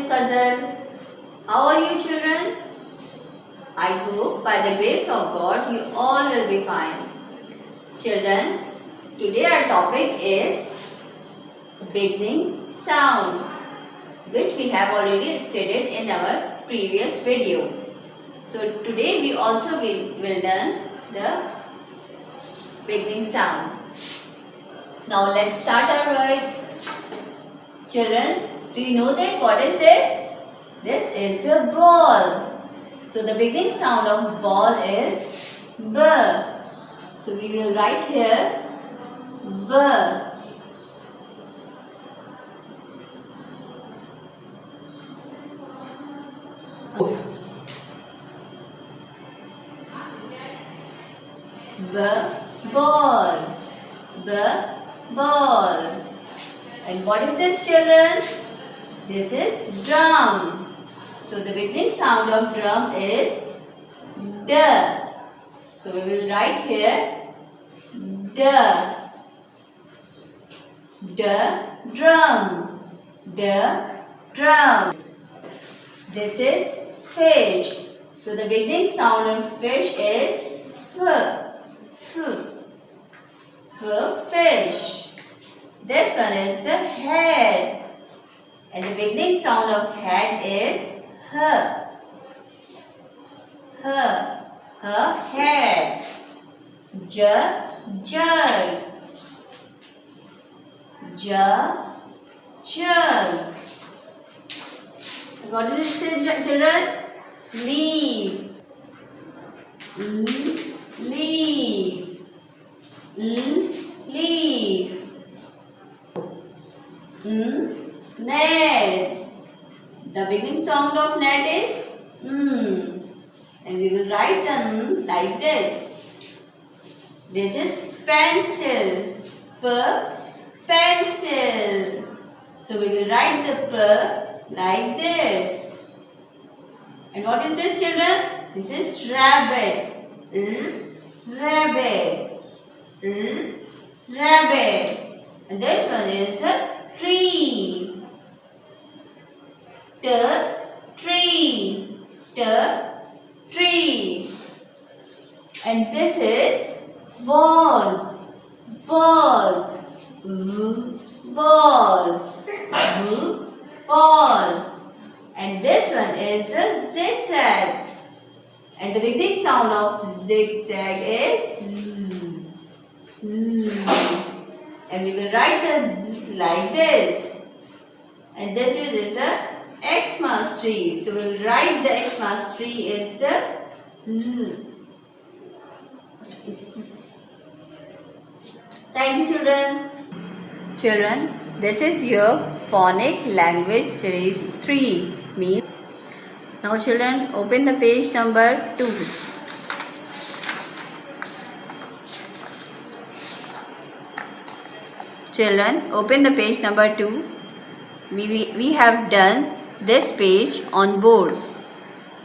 Miss Fazal. How are you children? I hope by the grace of God you all will be fine. Children, today our topic is beginning sound, which we have already studied in our previous video. So today we also will learn the beginning sound. Now let's start our work. Children, do you know that what is this? This is a ball. So the beginning sound of ball is B. So we will write here B. B, ball. B, ball. And what is this, children? This is drum. So the beginning sound of drum is D. So we will write here D. D, drum. D, drum. This is fish. So the beginning sound of fish is F. F. F, fish. This one is the head. And the beginning sound of head is H. H. H, head. J, jug. J, jug. What is this, children? Leaf. Leaf. Leaf. Net. The beginning sound of net is and we will write them like this. This is pencil. P, pencil. So we will write the P like this. And what is this, children? This is rabbit. Rabbit. Rabbit. And this one is a tree. T, tree. T, tree. And this is vase. Vase. V, vase. V, vase. And this one is a zigzag. And the beginning sound of zigzag is Z. Z. And we will write the Z like this. And this is a Xmas tree. So we will write the Xmas tree is the Z. Thank you, children. Children, this is your phonic language series 3. Now children, open the page number 2. Children, open the page number 2. We have done this page on board.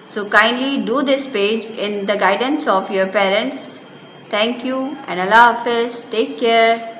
So kindly do this page in the guidance of your parents. Thank you and Allah Hafiz. Take care.